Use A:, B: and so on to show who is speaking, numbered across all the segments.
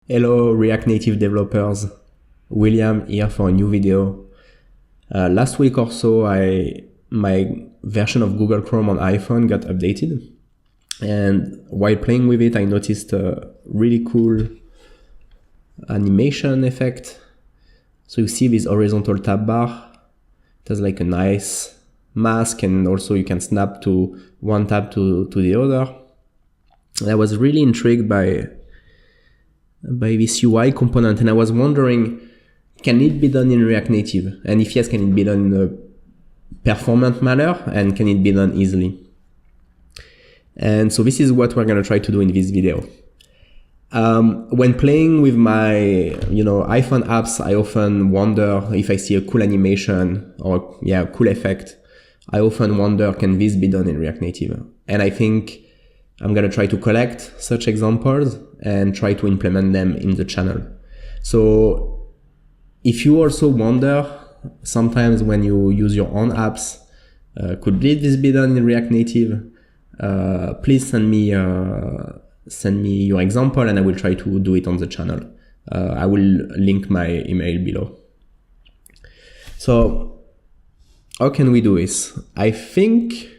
A: Hello React Native developers, William here for a new video. Last week or so my version of Google Chrome on iPhone got updated, and while playing with it I noticed a really cool animation effect. So you see this horizontal tab bar, it has like a nice mask, and also you can snap to one tab to the other. And I was really intrigued by this UI component, and I was wondering, can it be done in React Native? And if yes, can it be done in a performant manner, and can it be done easily? And so this is what we're going to try to do in this video. When playing with my iPhone apps, I often wonder if I see a cool animation or a cool effect. I often wonder, can this be done in React Native? And I think I'm going to try to collect such examples and try to implement them in the channel. So if you also wonder sometimes when you use your own apps, could this be done in React Native? Please send me your example and I will try to do it on the channel. I will link my email below. So how can we do this? I think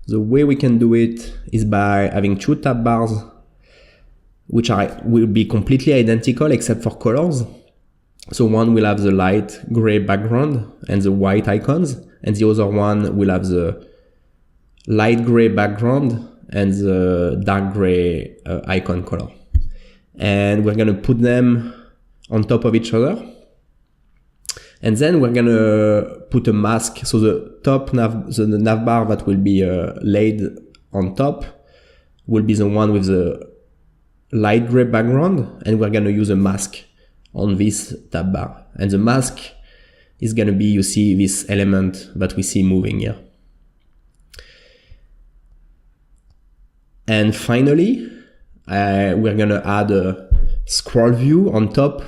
A: the way we can do it is by having two tab bars which will be completely identical except for colors. So one will have the light gray background and the white icons, and the other one will have the light gray background and the dark gray icon color. And we're going to put them on top of each other. And then we're going to put a mask. So the nav bar that will be laid on top will be the one with the light gray background, and we're going to use a mask on this tab bar. And the mask is going to be, you see this element that we see moving here. And finally, we're going to add a scroll view on top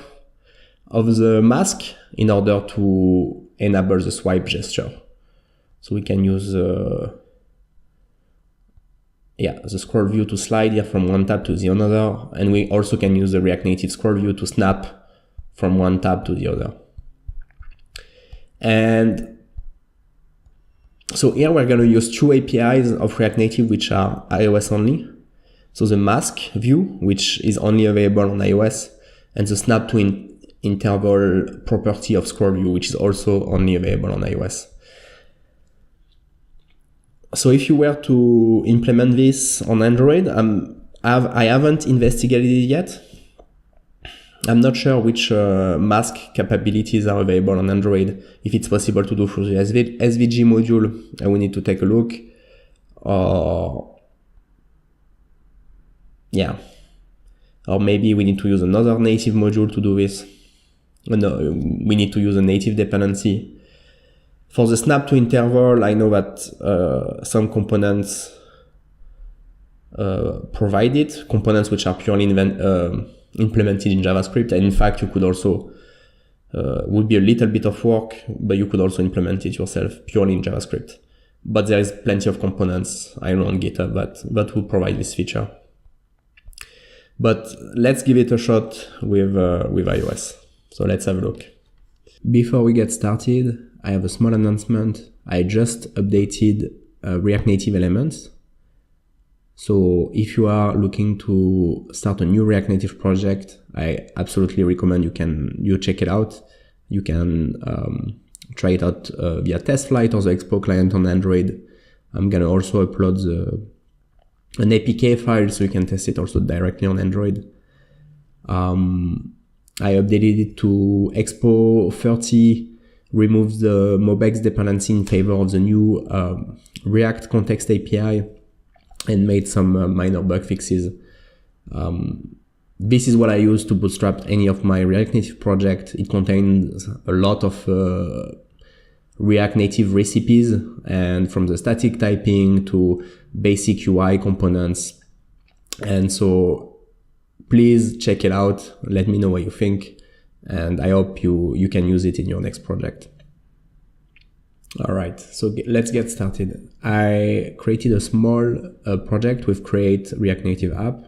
A: of the mask in order to enable the swipe gesture. So we can use the scroll view to slide here from one tab to the other, and we also can use the React Native scroll view to snap from one tab to the other. And so here we're going to use two APIs of React Native which are iOS only. So the mask view, which is only available on iOS, and the snap to interval property of scroll view, which is also only available on iOS. So if you were to implement this on Android, I haven't investigated it yet. I'm not sure which mask capabilities are available on Android, if it's possible to do through the SVG module. I will need to take a look. Or maybe we need to use another native module to do this. No, we need to use a native dependency. For the snap to interval, I know that some components provide it, components which are purely implemented in JavaScript. And in fact, you could also, would be a little bit of work, but you could also implement it yourself purely in JavaScript. But there is plenty of components, I know, on GitHub that will provide this feature. But let's give it a shot with iOS. So let's have a look. Before we get started, I have a small announcement. I just updated React Native elements. So if you are looking to start a new React Native project, I absolutely recommend you check it out. You can try it out via TestFlight or the Expo client on Android. I'm gonna also upload an APK file so you can test it also directly on Android. I updated it to Expo 30, removed the MobX dependency in favor of the new React Context API, and made some minor bug fixes. This is what I use to bootstrap any of my React Native project. It contains a lot of React Native recipes, and from the static typing to basic UI components. And so please check it out. Let me know what you think, and I hope you can use it in your next project. All right, so let's get started. I created a small project with Create React Native App,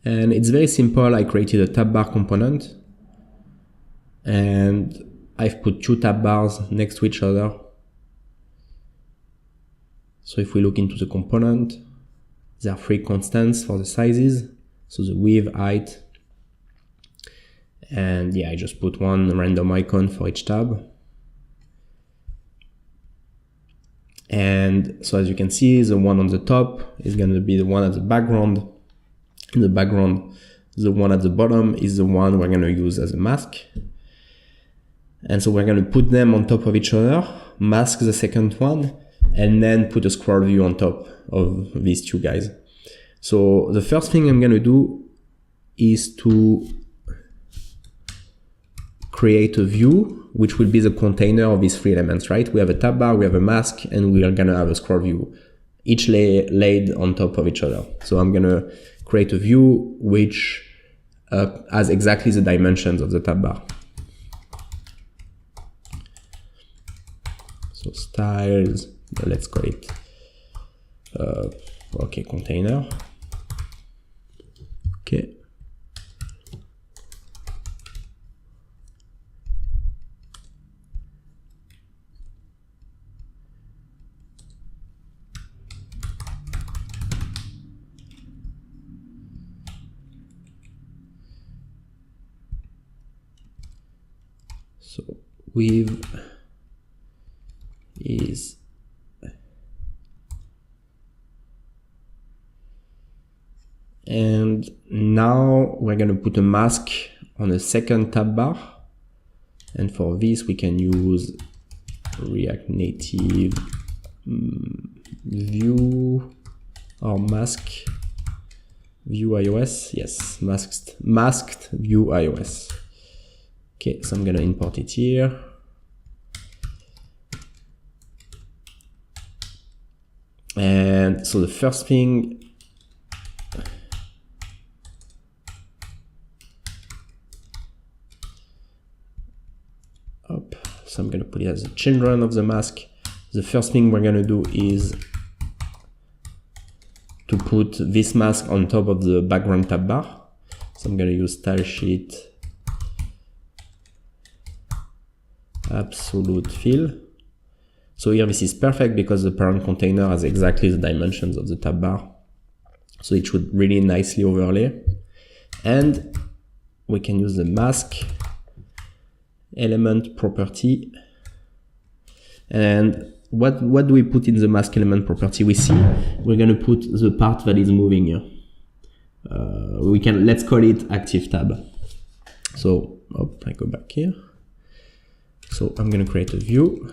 A: And it's very simple. I created a tab bar component and I've put 2 tab bars next to each other. So if we look into the component, there are 3 constants for the sizes. So the width, height, and yeah, I just put one random icon for each tab. And so as you can see, the one on the top is going to be the one at the background. In the background, the one at the bottom is the one we're going to use as a mask. And so we're going to put them on top of each other, mask the second one, and then put a scroll view on top of these 2 guys. So the first thing I'm going to do is to create a view, which will be the container of these 3 elements, right? We have a tab bar, we have a mask, and we are going to have a scroll view, each laid on top of each other. So I'm going to create a view which has exactly the dimensions of the tab bar. So styles, let's call it, okay, container. Okay. So width is and now we're going to put a mask on the second tab bar, and for this we can use React Native view or mask view iOS. Yes, masked view iOS. Okay, so I'm going to import it here. And so the first thing, so I'm going to put it as the children of the mask. The first thing we're going to do is to put this mask on top of the background tab bar. So I'm going to use style sheet absolute fill. So here this is perfect because the parent container has exactly the dimensions of the tab bar. So it should really nicely overlay. And we can use the mask element property. And what do we put in the mask element property? We see we're going to put the part that is moving here. Let's call it active tab. So I go back here. So I'm going to create a view,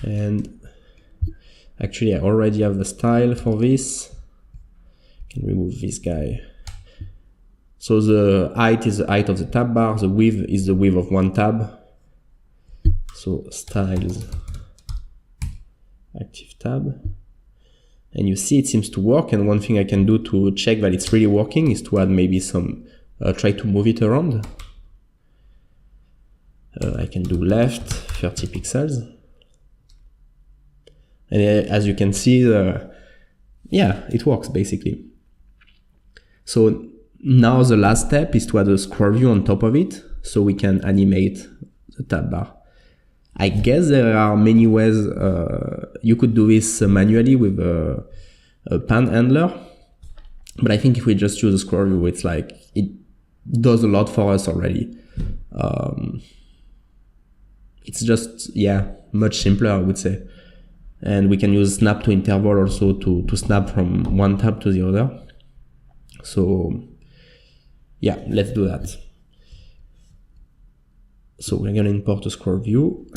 A: and actually I already have the style for this. I can remove this guy. So the height is the height of the tab bar, the width is the width of one tab. So styles active tab, and you see it seems to work. And one thing I can do to check that it's really working is to add maybe some try to move it around. I can do left 30 pixels, and as you can see, yeah, it works basically. So now the last step is to add a scroll view on top of it, so we can animate the tab bar. I guess there are many ways you could do this manually with a pan handler, but I think if we just choose a scroll view, it's like it does a lot for us already. It's just, yeah, much simpler, I would say. And we can use snap to interval also to snap from one tab to the other. So yeah, let's do that. So we're going to import a scroll view.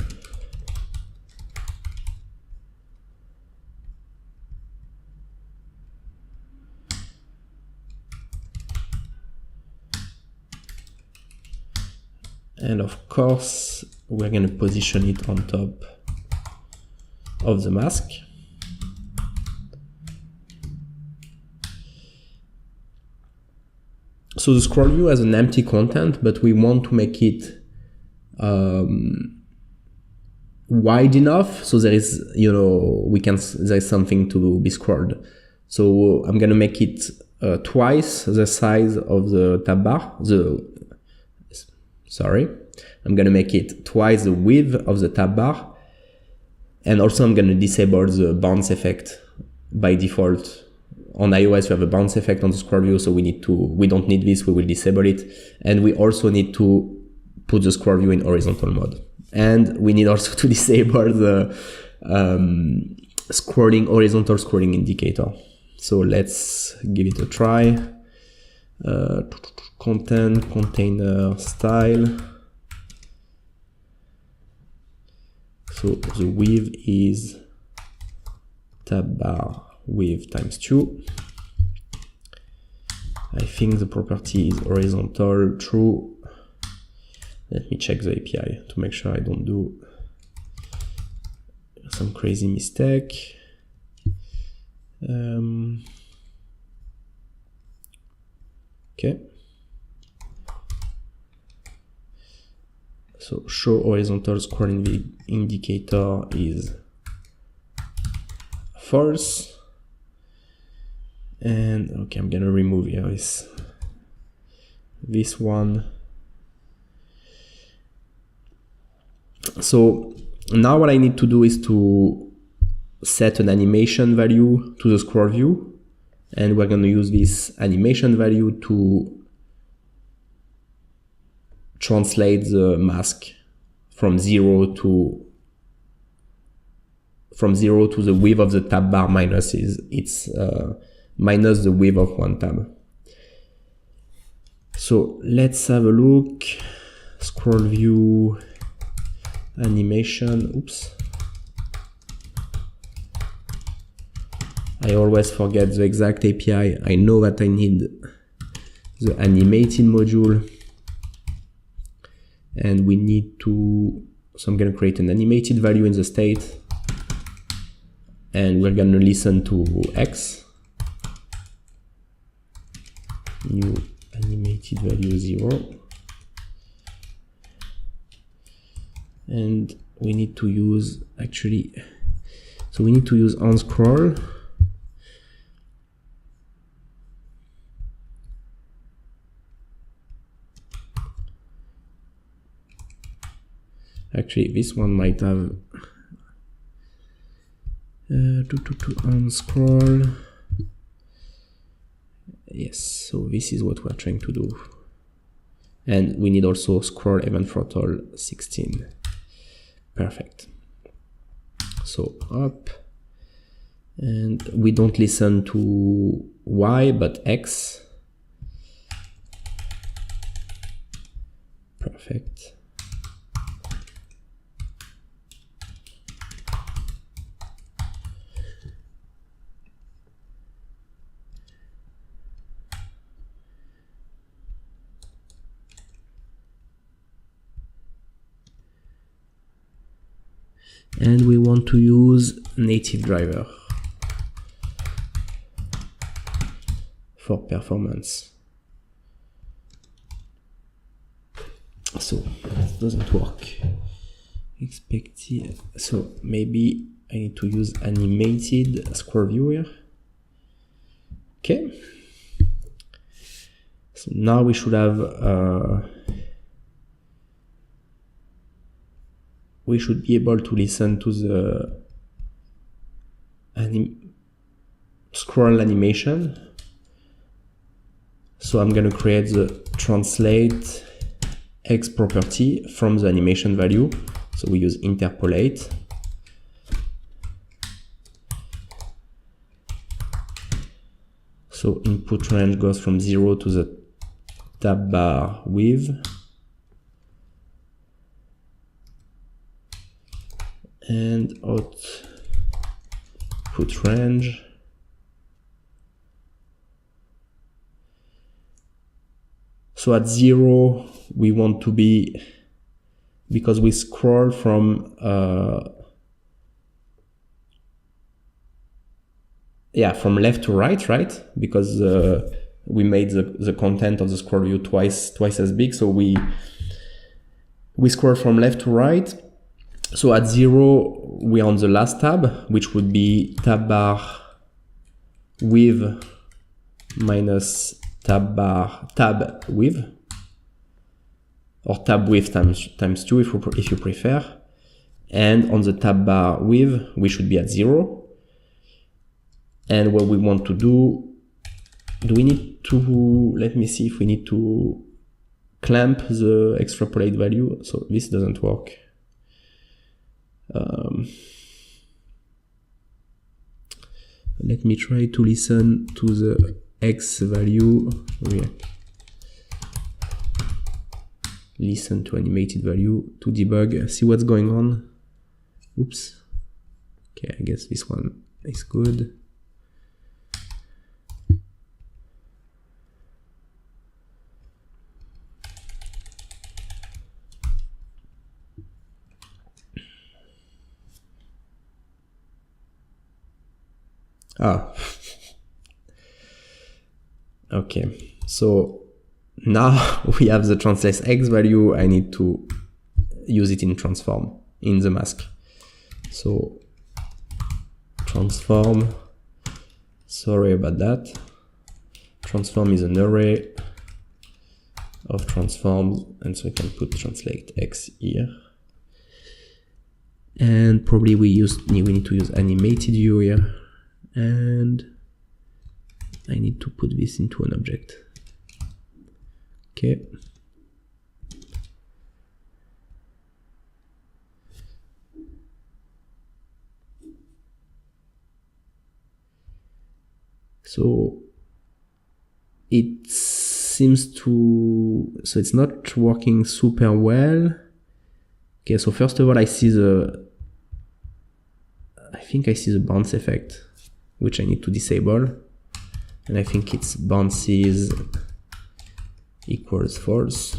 A: And of course, we're going to position it on top of the mask. So the scroll view has an empty content, but we want to make it wide enough so there is, there is something to be scrolled. So I'm going to make it twice the size of the tab bar. I'm gonna make it twice the width of the tab bar, and also I'm gonna disable the bounce effect by default. On iOS, we have a bounce effect on the scroll view, so we don't need this, we will disable it. And we also need to put the scroll view in horizontal mode. And we need also to disable the horizontal scrolling indicator. So let's give it a try. Content, container, style. So the width is tab bar width times 2. I think the property is horizontal, true. Let me check the API to make sure I don't do some crazy mistake. Okay. So show horizontal scrolling indicator is false. And okay, I'm gonna remove here this one. So now what I need to do is to set an animation value to the scroll view, and we're going to use this animation value to translate the mask from zero to the width of the tab bar minus minus the width of one tab. So let's have a look. Scroll view animation. Oops. I always forget the exact API. I know that I need the animated module, and we need to, so I'm going to create an animated value in the state, and we're going to listen to X, new animated value 0, and we need to use so we need to use on scroll. Actually, this one might have to unscroll. Yes, so this is what we're trying to do. And we need also scroll event throttle 16. Perfect. So up. And we don't listen to Y, but X. Perfect. And we want to use native driver for performance. So it doesn't work. Expected. So maybe I need to use animated scroll view here. Okay. So now we should have we should be able to listen to the scroll animation. So I'm going to create the translate X property from the animation value. So we use interpolate. So input range goes from 0 to the tab bar width. And output range. So at 0, we want to be, because we scroll from from left to right, right? Because we made the content of the scroll view twice as big, so we scroll from left to right. So at 0, we're on the last tab, which would be tab bar width minus tab width, or tab width times 2 if you prefer. And on the tab bar width, we should be at 0. And what we want to do we need to, let me see if we need to clamp the extrapolate value. So this doesn't work. Let me try to listen to the X value. Listen to animated value to debug, see what's going on. Oops. Okay, I guess this one is good. Ah. Okay, so now we have the translate X value. I need to use it in transform in the mask. So transform, sorry about that. Transform is an array of transforms, and so we can put translate X here. And probably we need to use animated view here. And I need to put this into an object. Okay. So it seems to, so it's not working super well. Okay, so first of all, I think I see the bounce effect, which I need to disable. And I think it's bounces equals false.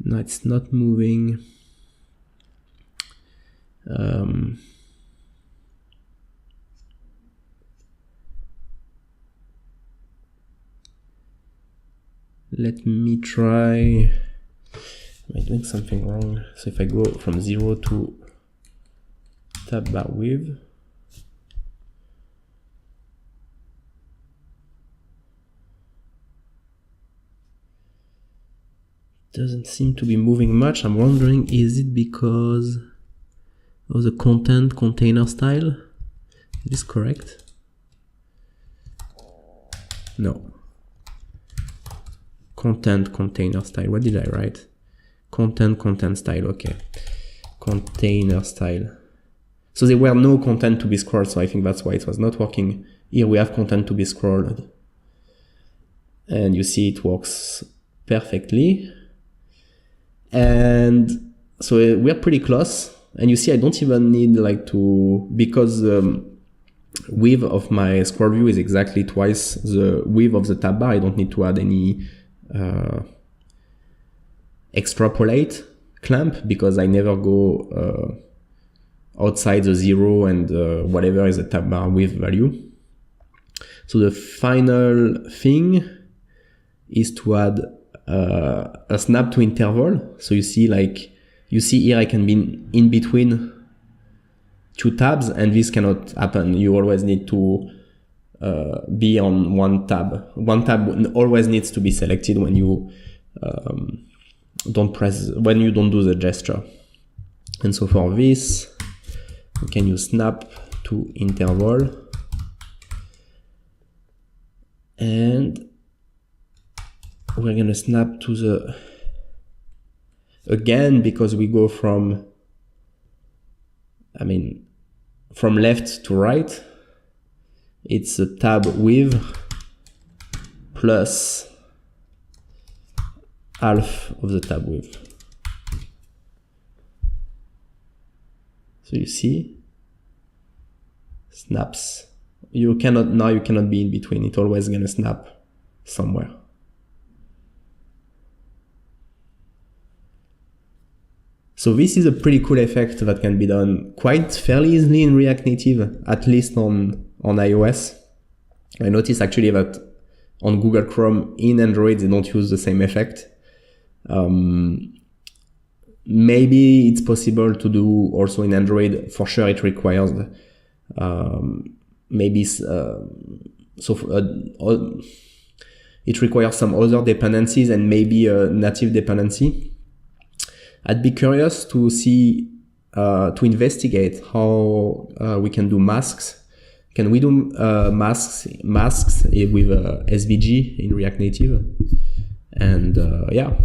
A: No, it's not moving. Let me try. Am I doing something wrong? So if I go from 0 to tab bar width, doesn't seem to be moving much. I'm wondering, is it because of the content container style? Is this correct? No. Content container style. What did I write? Content style. Okay. Container style. So there were no content to be scrolled, so I think that's why it was not working. Here we have content to be scrolled. And you see it works perfectly. And so we're pretty close. And you see I don't even need like to, because the width of my scroll view is exactly twice the width of the tab bar. I don't need to add any extrapolate clamp, because I never go outside the 0 and whatever is the tab bar width value. So the final thing is to add a snap to interval. So you see here I can be in between two tabs, and this cannot happen. You always need to be on one tab. One tab always needs to be selected when you don't do the gesture. And so for this, we can use snap to interval, and we're gonna snap to the, again, because we go from left to right, it's a tab width plus half of the tab width. So you see, snaps. You cannot be in between. It's always gonna snap somewhere. So this is a pretty cool effect that can be done quite fairly easily in React Native, at least on iOS. I noticed actually that on Google Chrome in Android, they don't use the same effect. maybe it's possible to do also in Android. For sure, it requires it requires some other dependencies and maybe a native dependency. I'd be curious to see, to investigate how we can do masks. Can we do masks with SVG in React Native? And yeah.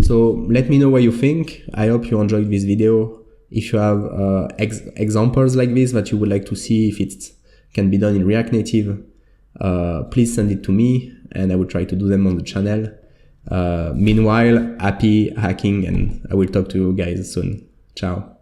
A: So let me know what you think. I hope you enjoyed this video. If you have examples like this that you would like to see if it can be done in React Native, please send it to me and I will try to do them on the channel. Meanwhile, happy hacking, and I will talk to you guys soon. Ciao.